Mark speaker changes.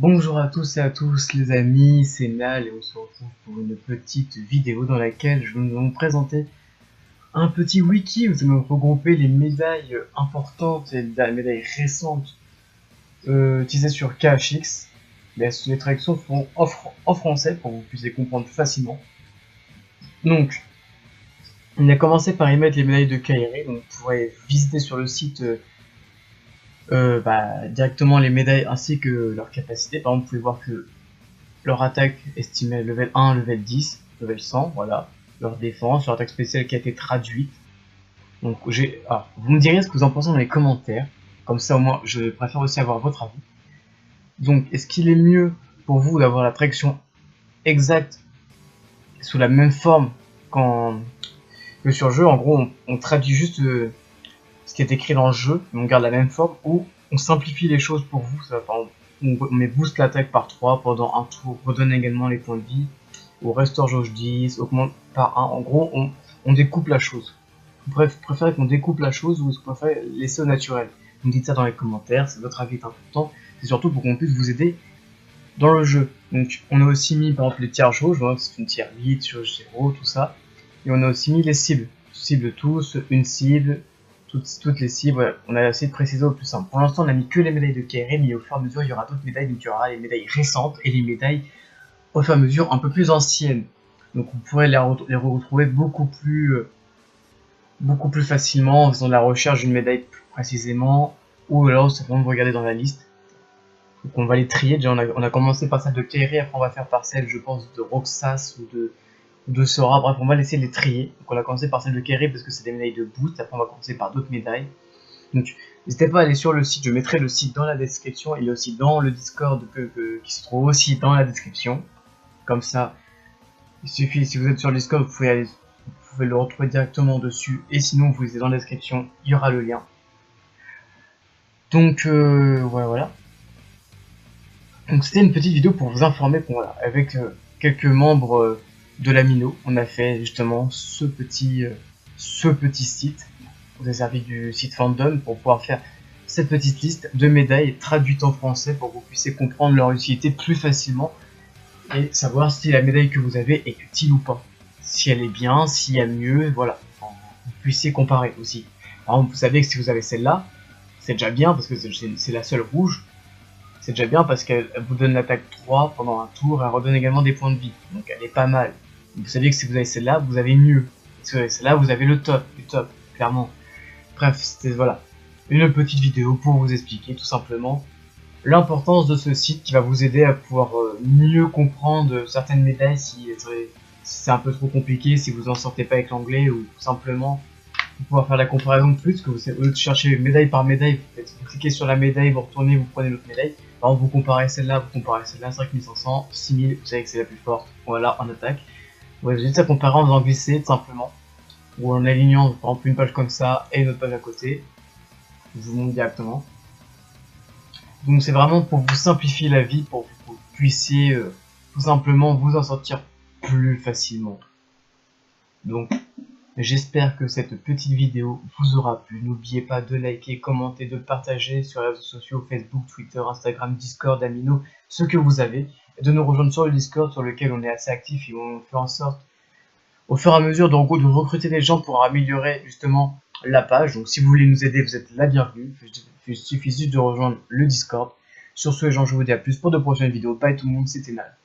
Speaker 1: Bonjour à tous et à tous les amis, c'est Nal et on se retrouve pour une petite vidéo dans laquelle je vais vous présenter un petit wiki où ça va regrouper les médailles importantes et les médailles récentes utilisées sur KFX. Les traductions seront en français pour que vous puissiez comprendre facilement. Donc, on a commencé par y mettre les médailles de Kairi, donc vous pourrez visiter sur le site directement les médailles ainsi que leur capacité. Par exemple, vous pouvez voir que leur attaque estimée level 1, level 10, level 100, voilà. Leur défense, leur attaque spéciale qui a été traduite. Donc vous me direz ce que vous en pensez dans les commentaires. Comme ça au moins, je préfère aussi avoir votre avis. Donc, est-ce qu'il est mieux pour vous d'avoir la traduction exacte sous la même forme que sur le jeu? En gros, on traduit juste ce qui est écrit dans le jeu, mais on garde la même forme, ou on simplifie les choses pour vous. Ça, par exemple, on met boost l'attaque par 3 pendant un tour, redonne également les points de vie, ou restore jauge 10, augmente par 1. En gros, on découpe la chose. Vous préférez qu'on découpe la chose ou est-ce que vous préférez laisser au naturel? Vous me dites ça dans les commentaires, c'est votre avis est important. C'est surtout pour qu'on puisse vous aider dans le jeu. Donc on a aussi mis par exemple les tiers jauges, voilà, c'est une tiers 8, jauge 0, tout ça. Et on a aussi mis les cibles. Cible tous, une cible, toutes les cibles, voilà. On a essayé de préciser au plus simple. Pour l'instant on a mis que les médailles de Kairi, mais au fur et à mesure il y aura d'autres médailles, donc il y aura les médailles récentes et les médailles au fur et à mesure un peu plus anciennes. Donc vous pourrez les retrouver beaucoup plus facilement en faisant de la recherche d'une médaille plus précisément, ou alors simplement vous regardez dans la liste. Donc on va les trier. Déjà on a commencé par celle de Kairi, après on va faire par celle je pense de Roxas ou de Sora, bref on va laisser les trier. Donc on a commencé par celle de Kairi parce que c'est des médailles de boost, après on va commencer par d'autres médailles. Donc n'hésitez pas à aller sur le site, je mettrai le site dans la description, il est aussi dans le Discord qui se trouve aussi dans la description. Comme ça, il suffit, si vous êtes sur le Discord, vous pouvez le retrouver directement dessus, et sinon vous êtes dans la description, il y aura le lien. Donc voilà. Donc c'était une petite vidéo pour vous informer qu'on voilà, avec quelques membres de la Mino, on a fait justement ce petit site. On s'est servi du site fandom pour pouvoir faire cette petite liste de médailles traduites en français pour que vous puissiez comprendre leur utilité plus facilement et savoir si la médaille que vous avez est utile ou pas. Si elle est bien, s'il y a mieux, voilà. Vous puissiez comparer aussi. Par exemple, vous savez que si vous avez celle-là, c'est déjà bien parce que c'est la seule rouge. C'est déjà bien parce qu'elle vous donne l'attaque 3 pendant un tour et elle redonne également des points de vie. Donc elle est pas mal. Vous savez que si vous avez celle-là, vous avez mieux. Si vous avez celle-là, vous avez le top, du top, clairement. Bref, c'était voilà, une petite vidéo pour vous expliquer tout simplement l'importance de ce site qui va vous aider à pouvoir mieux comprendre certaines médailles si c'est un peu trop compliqué, si vous en sortez pas avec l'anglais ou tout simplement pour pouvoir faire la comparaison de plus, que vous, au lieu de chercher médaille par médaille, vous cliquez sur la médaille, vous retournez, vous prenez l'autre médaille. Par exemple, vous comparez celle-là, vous comparez celle-là, 5500, 6000, vous savez que c'est la plus forte, voilà, en attaque. Vous avez juste à comparer en faisant glisser, tout simplement, ou en alignant, par exemple, une page comme ça et une autre page à côté. Je vous montre directement. Donc c'est vraiment pour vous simplifier la vie, pour que vous puissiez tout simplement vous en sortir plus facilement. Donc j'espère que cette petite vidéo vous aura plu. N'oubliez pas de liker, commenter, de partager sur les réseaux sociaux, Facebook, Twitter, Instagram, Discord, Amino, ce que vous avez. Et de nous rejoindre sur le Discord sur lequel on est assez actif et on fait en sorte au fur et à mesure de recruter des gens pour améliorer justement la page. Donc si vous voulez nous aider, vous êtes la bienvenue. Il suffit juste de rejoindre le Discord. Sur ce, les gens, je vous dis à plus pour de prochaines vidéos. Bye tout le monde, c'était Nal.